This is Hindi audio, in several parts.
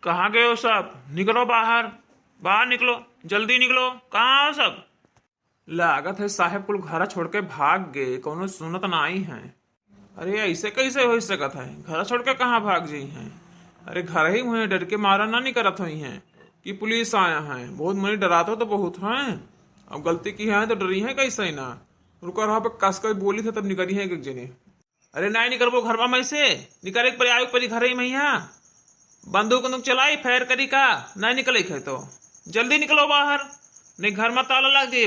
कहाँ गए हो सब? निकलो बाहर, बाहर निकलो, जल्दी निकलो। कहाँ हो सब? लागत है साहेब कुल घर छोड़ के भाग गए, कोनो सुनत ना आई है। अरे ऐसे कैसे हो सकत है? घर छोड़ के कहाँ भाग जाई हैं? अरे घर ही हुए, डर के मारा ना नहीं करत हुई हैं कि पुलिस आया है। बहुत मनी डराते हो तो बहुत हैं। अब गलती की है तो डरी है कैसे ना। रुको रहा पे कस कर बोली थे तब निकली है एक जने। अरे नहीं निकलबो घर में से, निकल एक परी आयु परी घर ही में यहाँ बंदूक बंदूक चलाई फैर करी का नहीं निकले खे तो जल्दी निकलो बाहर, नहीं घर में ताला लग जाए।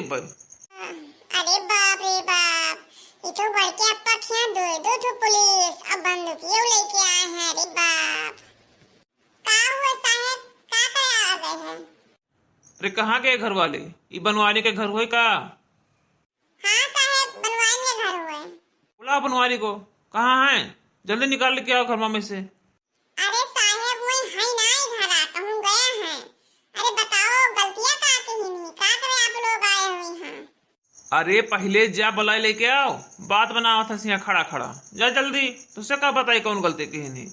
अरे बाप रे बाप, ये तो बड़के अप्पा क्या दो दो ठो पुलिस अब बंदूकियों लेके आए हैं। अरे बाप, का हुआ साहब, का करे आ गए हैं? अरे कहाँ गए घर वाले? ये बनवारी के घर हुए का? हाँ साहब, बनवारी में घर हुए। बुला बनवारी को, कहाँ है? जल्दी निकाल लेके आओ घर में से। अरे साहब वही है ना, इधर आ कहूँ गए हैं। अरे बताओ गलतियाँ का की ही नहीं, का करे आप लोग आए हुए हैं? अरे पहले जा बुलाई लेके आओ, बात बनाओ था सिया खड़ा खड़ा। जा जल्दी, तुझसे क्या बताई कौन गलती की नहीं।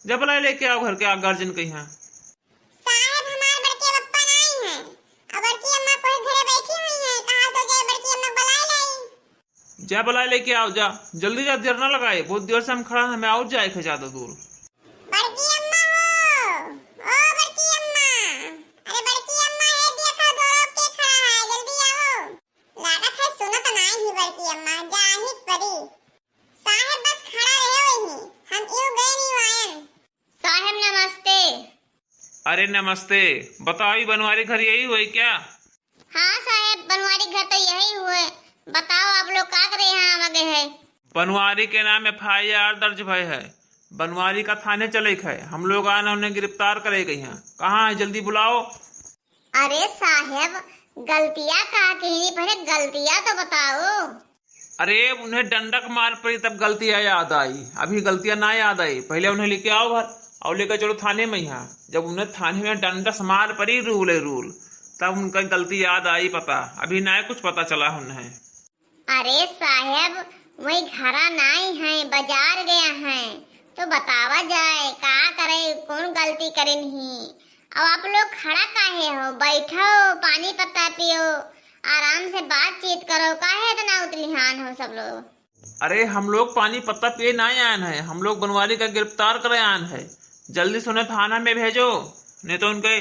जा बुलाई लेके आओ घर के गार्जियन के यहाँ। साहब हमारे बड़के पप्पा नहीं हैं, और बड़की अम्मा कोई घरे बैठी हुई हैं। कहा तो जाए बड़की अम्मा बुलाई लाई। जा बुलाई लेके आओ, जा जल्दी, जा देर ना लगाए, बहुत देर से हम खड़ा हैं। मैं और जाए ज्यादा दूर। बड़की अम्मा हो, ओ बड़की अम्मा, अरे बड़की अम्मा है, देखो दो लोग के खड़ा है, जल्दी आओ। लागत है सुनत नहीं ही बड़की अम्मा, जाही परी। साहब बस खड़ा रहे वही, हम यूं गए नहीं वायन। साहब नमस्ते। अरे नमस्ते, बताओ बनवारी घर यही हुई क्या? हाँ साहब, बनवारी घर तो यही हुए। बताओ आप लोग का करे यहाँ आ गए हैं? बनवारी के नाम FIR दर्ज भय है। बनवारी का थाने चले है, हम लोग आए ना उन्हें गिरफ्तार करे गई हैं। कहाँ है? जल्दी बुलाओ। अरे साहब गलतियाँ का कहीं, पहले गलतियाँ तो बताओ। अरे उन्हें डंडक मार पड़ी तब गलतियां याद आई, अभी गलतियां ना याद आई। पहले उन्हें लेके आओ घर और लेकर चलो थाने में। यहाँ जब उन्हें थाने में डंडक मार पड़ी, रूल है रूल, तब उनका गलती याद आई। पता अभी ना कुछ पता चला उन्हें। अरे साहब वही घरा नहीं है, बाजार गया है, तो बतावा जाए का करे, कौन गलती करे नहीं। अब आप लोग खड़ा काहे हो? बैठो, पानी पत्ता पियो, आराम से बातचीत करो, काहे इतना उतलिहान हो सब लोग? अरे हम लोग पानी पत्ता पिए ना आए हैं, हम लोग बनवारी का गिरफ्तार करे आए हैं। जल्दी से उन्हें थाना में भेजो, नहीं तो उनके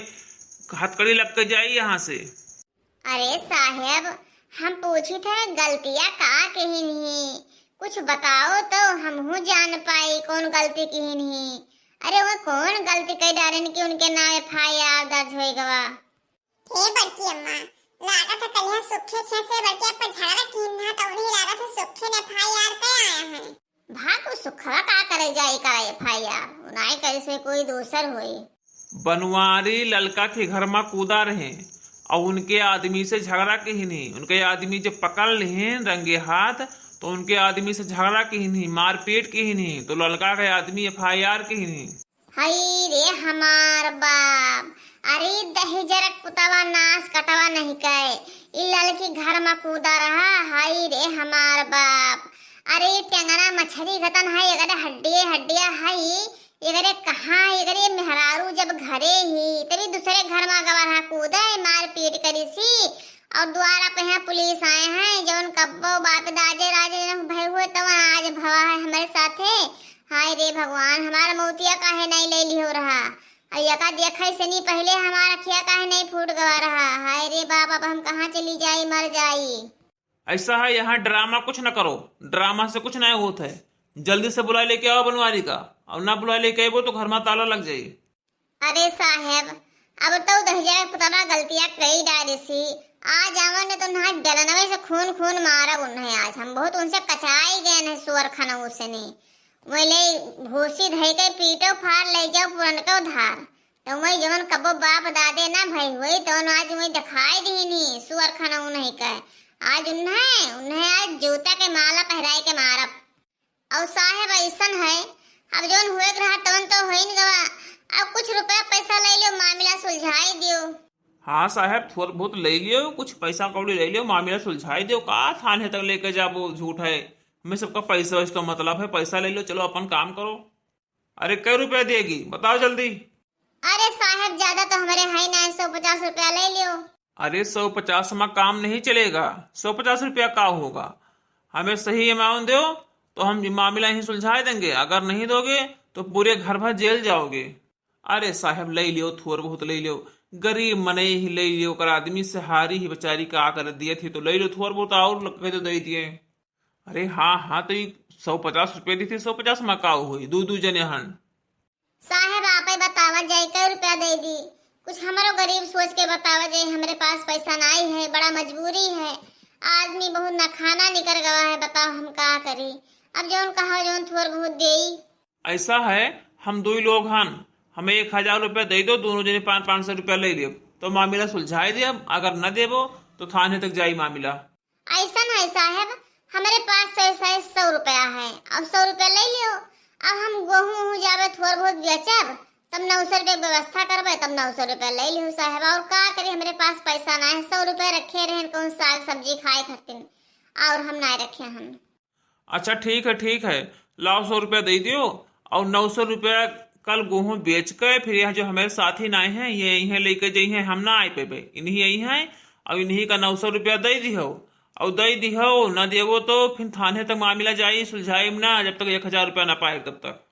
हथकड़ी लग के जाए यहाँ से। अरे साहब हम पूछी थे गलतियाँ का कही नहीं, कुछ बताओ तो हम जान पाई कौन गलती की नहीं। अरे वो कौन गलती कर डालन कि उनके नाम FIR दर्ज होई गवा? हे बड़की अम्मा, लागत है कल सुखे से बड़के पर झगड़ा कीन था, तो उन्हीं लागत है सुखे ने FIR पे आया है। भाग सुखवा का करे जाए का FIR, उनाई कैसे कोई दूसर होई। बनवारी ललका के घर में कूदा रहे और उनके आदमी से झगड़ा के ही नहीं। उनके आदमी जब पकड़ ले रंगे हाथ तो उनके आदमी से झगड़ा के ही नहीं, मारपीट के ही नहीं, तो ललका के आदमी FIR के ही नहीं। हाय रे हमार बाप, अरे दहेजरक पुतवा नाश कटवा नहीं कहे, इ लड़की घर में कूदा रहा। हाय रे हमार बाप, अरे टेंगना मछली गतन है, अगर हड्डियां है, अगर कहाँ अगर मेहरारू जब घरे ही तभी दूसरे घर में गवा कूदा मार पीट करी सी, और द्वारा पे यहाँ पुलिस आए हैं जौन कब्बो बाप दाजे राजे भय हुए तो आज भवा है हमारे साथे। हाय रे भगवान, हमारा मौतिया काहे नहीं ले ली हो रहा, अयका देखा से नहीं पहले हमारा खिया काहे नहीं फूट गवा रहा। हाय रे बाप, अब हम कहाँ चली जाई, मर जाई। ऐसा है, यहाँ ड्रामा कुछ न करो, ड्रामा से कुछ नहीं होता है। जल्दी से बुला लेके आओ बनवारी का, और ना बुला लेके आए तो घर में ताला लग जाए। अरे साहब अब तो दहेजर पुतला गलतियां कई डाली सी, आज आवन ने तो ना डलनवे से खून खून मारा उन्हें। आज हम बहुत उनसे कचाई गए हैं सुअर खाना उसे नहीं, मोले भूसी धई के पीटो फाड़ ले जाओ पुरन को धार, तो वही जवन कबो बाप दादे ना भई हुई तो आज वही दिखाई दी नहीं सुअर खाना उन्हें कहे। आज उन्हें आज जूता के माला पहराए के मारब। और साहब ऐसन है, अब जोन हुए रहा तवन तो हो ही गवा, अब कुछ रुपया पैसा ले लो, मामला सुलझाई दियो। हाँ साहब, थोड़ा बहुत ले लियो, कुछ पैसा कौड़ी ले लियो, मामला सुलझाई दियो। का थाने तक लेके जाबो, झूठ है। हमें सबका पैसा वैसा मतलब है, पैसा ले लो, चलो अपन काम करो। अरे कई रुपया देगी बताओ जल्दी। अरे साहब ज्यादा तो हमारे है ना, 150 रुपया ले लियो। अरे 150 में काम नहीं चलेगा। 150 रुपया का होगा? हमें सही अमाउंट दो तो हम मामला ही सुलझा देंगे, अगर नहीं दोगे तो पूरे घर भर जेल जाओगे। अरे साहब ले लियो, थोड़ बहुत ले लियो, गरीब मने ही ले लियो, कर आदमी से हारी ही बेचारी का कर दिए थी तो ले लो थोड़ बहुत और कह तो दे दिए। अरे हाँ हाँ, तो 150 रुपये दी थी, 150 में का हुई, दू जने हन। साहब आप ही बतावा जाए कई रुपया दे दी, कुछ हमारो गरीब सोच के बतावा जाए, हमारे पास पैसा नहीं है, बड़ा मजबूरी है, आदमी बहुत न खाना निकल गवा है, बताओ हम का करी। अब जौन कहा जौन थोड़ बहुत देई। ऐसा है, हम दो ही लोग हन, हमें 1000 रुपया दे दो, दोनों जने 500 रुपया ले लियो तो मामला सुलझाई दे। अगर न देबो तो थाने तक जाई मामला। ऐसा है साहब, हमारे पास पैसा है 100 रुपया है, अब 100 रुपया ले लियो। अब हम गेहूँ जावे थोड़ बहुत बेचब, तब 900 रुपया व्यवस्था करबे, तब 900 रुपया ले लियो साहब। और का करी, हमारे पास पैसा ना है, 100 रुपया रखे रहे कौन साग सब्जी खाए खातिर, और हम ना रखे हम। अच्छा ठीक है, लाओ 100 रुपया दे दियो, और 900 रुपया कल गेहूँ बेच के फिर यहाँ जो हमारे साथी नाए हैं ये यहीं लेके जाइ हैं, हम ना आए पे इन्हीं यही हैं, और इन्हीं का 900 रुपया दे दिहो, और दे दिहो न देवो तो फिर थाने तक मामला जाई, सुलझाई ना, जब तक 1000 रुपया ना पाए तब तक।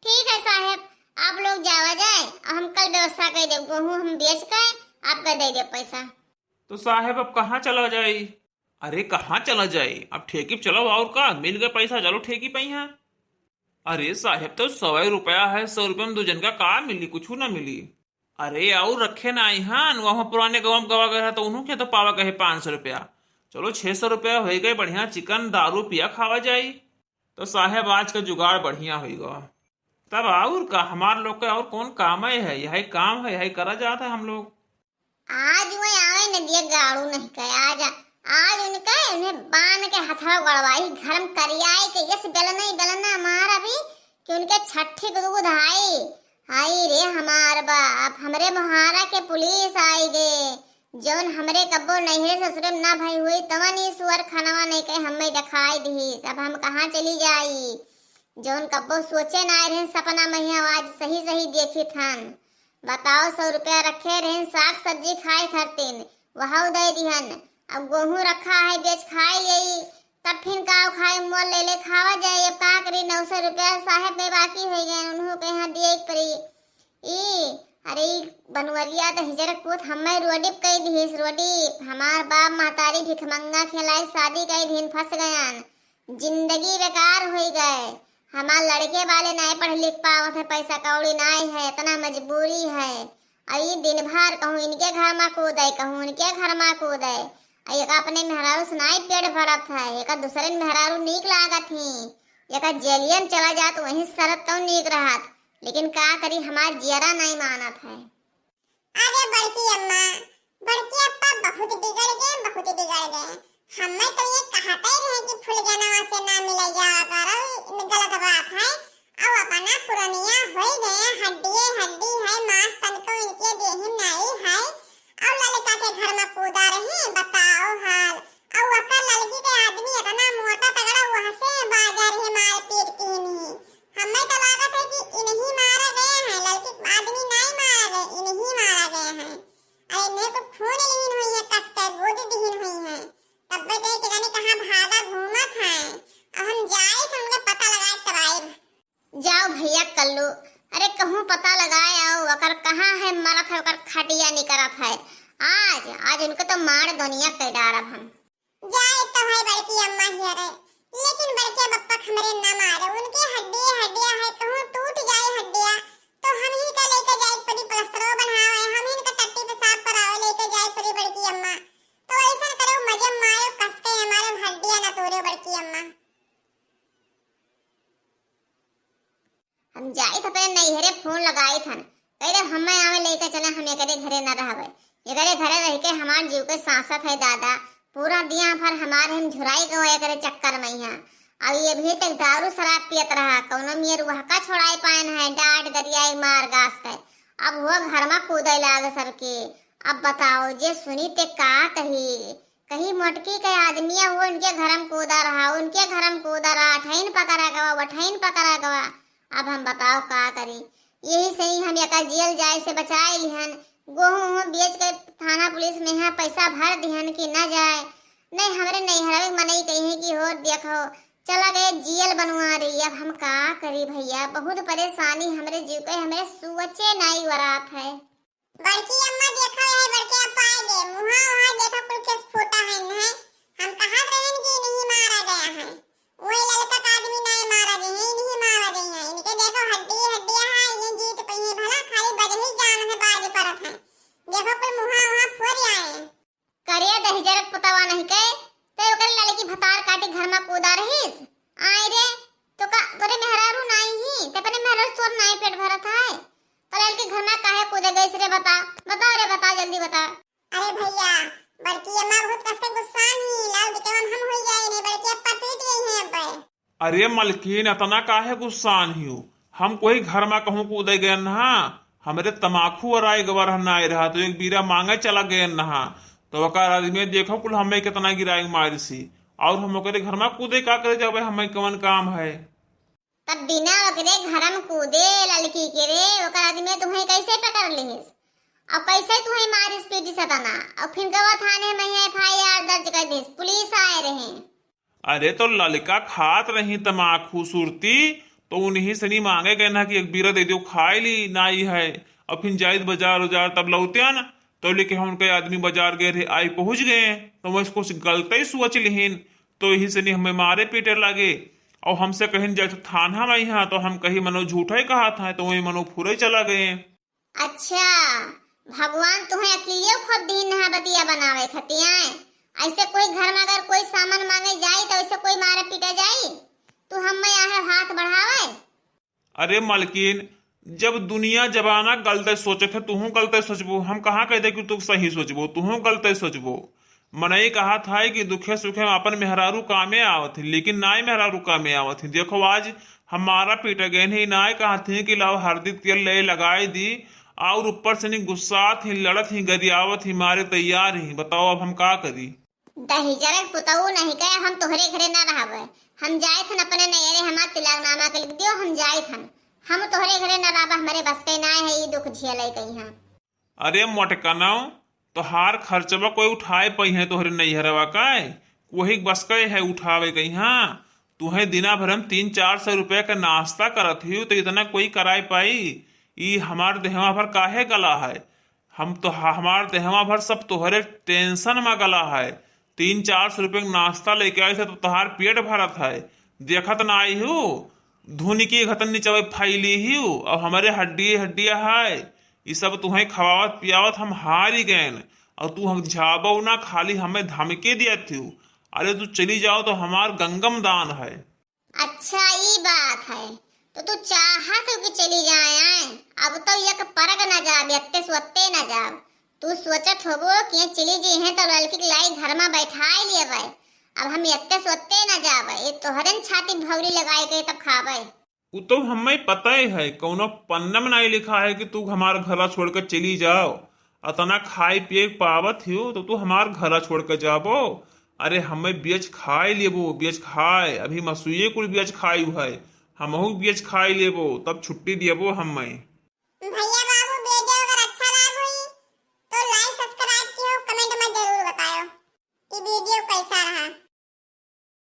ठीक है साहब, आप लोग जावा जाए, हम कल व्यवस्था कर दे, गेहूँ हम बेच के आपका दे दे पैसा। तो साहब अब कहाँ चला जाए? अरे कहाँ चला जाए, अब ठेकी पे चलो, और का मिल गया पैसा, चलो ठेकी पे ही है। अरे साहब तो 100 रुपया है, 100 रुपये में दो जन का मिली, कुछ ना मिली। अरे और रखे ना आई हन, वहां पुराने गवाम गवा गया तो उन्होंने तो पावा कहे 500 रुपया, चलो 600 रुपया हो गए, बढ़िया चिकन दारू पिया खावा जाई। तो साहब आज का जुगाड़ बढ़िया होगा। तब और का हमार लोग का और कौन काम है, यही काम है, यही करा जाता है हम लोग। आज वो आवे न दिए गाड़ू नहीं कहे, आज उनका उन्हें बांध के हथवा गड़वाई, घर में करियाई के यस बेलना मारा भी कि उनके छठी दूध आई। हाय रे हमार बाप, हमरे मोहारा के पुलिस आई गे, जौन हमरे कब्बो नहीं ससुरे ना भाई हुई तवन ही सुअर खनवा नहीं कहे हमें दिखाई दी, अब हम कहाँ चली जाई। जौन कब्बो सोचे ना रहे सपना में आज सही देखी थन। बताओ 100 रुपया रखे रहे साग सब्जी खाए खातिर, वहां दे दिहन। अब गेहूँ रखा है बेच खाए यही, तब फिर का खाए मोल ले खावा जाए। अब का करी, 900 रुपया साहब में बाकी हो गए, उन्हों के यहाँ दिए पड़ी। अरे बनवरिया तो हिजरक पूत हमें रोडी कई दी, रोडी हमार बाप महतारी भिखमंगा खिलाई शादी कई दिन फंस गयन, जिंदगी बेकार हो गए। हमार लड़के वाले नहीं पढ़ लिख पावत है, पैसा कौड़ी नहीं है, इतना मजबूरी है। अई दिन भर कहूँ इनके घर में कूदे, कहूँ उनके घर में कूदे। एक अपने मेहरारू सुनाई पेट भरत है, एक दूसरे मेहरारू नीक लागत ही, एक जेलियन चला जात वहीं शरत तो नीक रहत, लेकिन का करी हमार जियरा नहीं मानत है। अरे बड़की अम्मा, बड़की अप्पा बहुत बिगड़ गए। हमें तो ये कहते रहे कि फूल जनवा से ना मिले जावा करो, गलत बात है। अब अपना पुरानिया हो गए, हड्डी है, मांस तनको इनके देही नहीं है, और लड़का के घर में कूदा रहे, बताओ हाल। और वकर लड़की के आदमी इतना मोटा तगड़ा वहां से बाजार ही मार पीट की नहीं। हमें तो लागत है कि इन्हीं मारा गया है, लड़की आदमी नहीं मारा गया, इन्हीं मारा गया है। अरे इन्हें तो खून लीन हुई है, कस्ते गोद दीन हुई है, तब भी देख जाने कहाँ भागा घूमत है। अब हम जाए तो उनका पता लगाए तबाइब। जाओ भैया कल्लू, अरे कहूँ पता लगाए आओ, अकर कहाँ है मरत है, अकर खटिया नहीं करत है। आज उनको तो मार दुनिया के डारब हम। जाए तो है बड़की अम्मा ही रे, लेकिन बड़के बप्पा हमरे ना मारे, उनके हड्डियां है, कहूँ टूट जाए हड्डियां तो हम ही का लेके जाए पड़ी, प्लास्टरो बनावे, हम ही का टट्टी पे साफ करावे, लेके जाए पड़ी बड़की अम्मा। तो ऐसा करो मजे मारो, कसके हमारे हड्डियां ना तोड़ो बड़की अम्मा। हम जाए तो पहले नैहरे फोन लगाए थन, कहे हमें आवे लेके चले, हम एकरे घरे न रहबे, एकरे घरे रह के हमार जीव के सांसत है दादा, पूरा दिया भर हमारे हम झुराई गए एकरे चक्कर में यहाँ। अब ये भी तक दारू शराब पियत रहा, कौनो मियर वह का छोड़ाई पान है, डांट गरियाई मार गास के, अब वो घर में कूदे लाग सर के। अब बताओ जे सुनी ते का कही मोटकी के आदमिया वो उनके घर में कूदा रहा, ठैन पकड़ा गवा। अब हम बताओ का करी, यही से ही हम यका जेल जाए से बचाए लिहन। गेहूं बेच के थाना पुलिस में यहाँ पैसा भर दिहन कि न जाए। नहीं हमरे नैहरा में मनई कही कि हो देखो चला गए जेल बनवा रही। अब हम का करी भैया, बहुत परेशानी हमरे जीव के, हमें सोचे नहीं वरात है। बड़की अम्मा देखो है, बड़के अप्पा आए गे मुहा वहां देखो कुल केस फोटा है न। हम कहा रहन कि नहीं मारा गया है, वही लड़का का आदमी नहीं मारा गया है, नहीं मारा गया है। इनके देखो हड्डी हड्डियां है, ये जीत पे है भला खाली बजही जान है बाजी परत है। देखो कुल मुहा वहां फोड़ आए करिया दहिजरक पुतवा नहीं के ते ओकर लड़की भतार काटे घर में कूदा रहीस। आए रे तो का तोरे मेहरारू नहीं ही ते पने मेहरारू तोर नहीं पेट भरत है तो लड़की घर में काहे कूदे गईस रे? बता बता रे, बता जल्दी बता। अरे भैया बड़की अम्मा बहुत कष्ट गुस्सा ही लाल बिकवन हम हो जाए ने, बड़के अप्पा पीट गई है अब। अरे मलकिन इतना काहे गुस्सान ही हो? हम कोई घर में कहूँ कूदे गए नहा, हमरे तमाकू और आए गवर आए रहा तो एक बीरा मांगे चला गए नहा तो वकार आदमी देखो कुल हमें कितना गिराई मार सी और हम ओकरे घर में कूदे का करे जावे, हमें कौन काम है? तब बिना ओकरे घर में कूदे लड़की के रे ओकर आदमी तुम्हें कैसे पकड़ लिहिस और कैसे तुम्हें मारिस पीटी सताना और फिर गवा थाने में एफआईआर दर्ज कर दिस, पुलिस आए रहे। अरे तो लड़का खात रही तमाकू सुरती तो उन्हीं से नहीं मांगे गए ना कि एक बीरा दे दो खाए ली नाई है और फिर जायद बाजार उजार तब लौटे न तो लेके हम उनके आदमी बाजार गए थे आई पहुंच गए तो मैं इसको गलत ही सोच लिहीन तो यही से नहीं हमें मारे पीटे लगे और हमसे कहीं जाए तो थाना में यहाँ तो हम कहीं मनो झूठा ही कहा था तो वही मनो फुरे चला गए। अच्छा भगवान तुम्हें अकेले खुद दीन है बतिया बनावे खतिया। ऐसे कोई घर में अगर कोई सामान मांगे जाए तो ऐसे कोई मारे पीटे जाए तो हम यहाँ हाथ बढ़ावे? अरे मलकिन जब दुनिया जबाना गलत सोचे थे तुहू गलत सोचबो, हम कहाँ कहते कि तू सही सोचबो, तुहू गलत सोचबो। मनई कहा था कि दुखे सुखे में अपन मेहरारू कामे आवत थी लेकिन नाय मेहरारू कामे आवत थी। देखो आज हमारा पीटे गए नहीं नाय कहा थी कि लाओ हरदी तेल ले लगाए दी और ऊपर से नहीं गुस्सा थी लड़त ही गरियावत ही मारे तैयार ही। बताओ अब हम का करी? दहिजरक पुतऊ नहीं कहे हम तोहरे घरे ना रहबे, हम जाए थन अपने नैरे हमार तिलकनामा के लिख दियो हम जाए थन, हम तोहरे घरे न रहबा, हमारे बस के ना है ये दुख झेले कहीं हम। अरे मोटकनाओ तो हार खर्चवा कोई उठाए पई है तोहरे नैहरवा का वही बस के है उठावे कहीं। हाँ तुम्हें दिना भर हम 300-400 रुपया का नाश्ता करत ही तो इतना कोई कराए पाई? ई हमार देहवा भर काहे गला है? हम तो हमार देहवा भर सब तोहरे टेंशन में गला है। 300-400 रुपये का नाश्ता लेके आए थे तो तोहार पेट भरत है, देखत ना आई हूँ धुनी की घतन नीचे फैली ही और हमारे हड्डियां है ये सब तुम्हें खवावत पियावत हम हार ही गए और तू हम झाबो ना खाली हमें धमके दिया थी। अरे तू चली जाओ तो हमार गंगम दान है। अच्छा ये बात है तो तू चाहत कि चली जाए? अब तो एक परग न जाब यत्ते सोते न जाब, तू सोचत होबो कि चली जी है तो लड़की लाई घर में बैठाए लिए भाई। अब हम यत्ते सोते न जावे, ये तोहरन छाती भौरी लगाए के तब खावे। वो तो हमें पता ही है कौनो पन्ना में नहीं लिखा है कि तू हमारा घर छोड़कर चली जाओ, अतना खाए पिए पावत हो तो तू हमार घर छोड़ कर जाबो। अरे हमें बेच खाए लेबो, बेच खाए अभी मसूये कुल बेच खाई है, हमहू बेच खाए लेबो तब छुट्टी देबो हमें।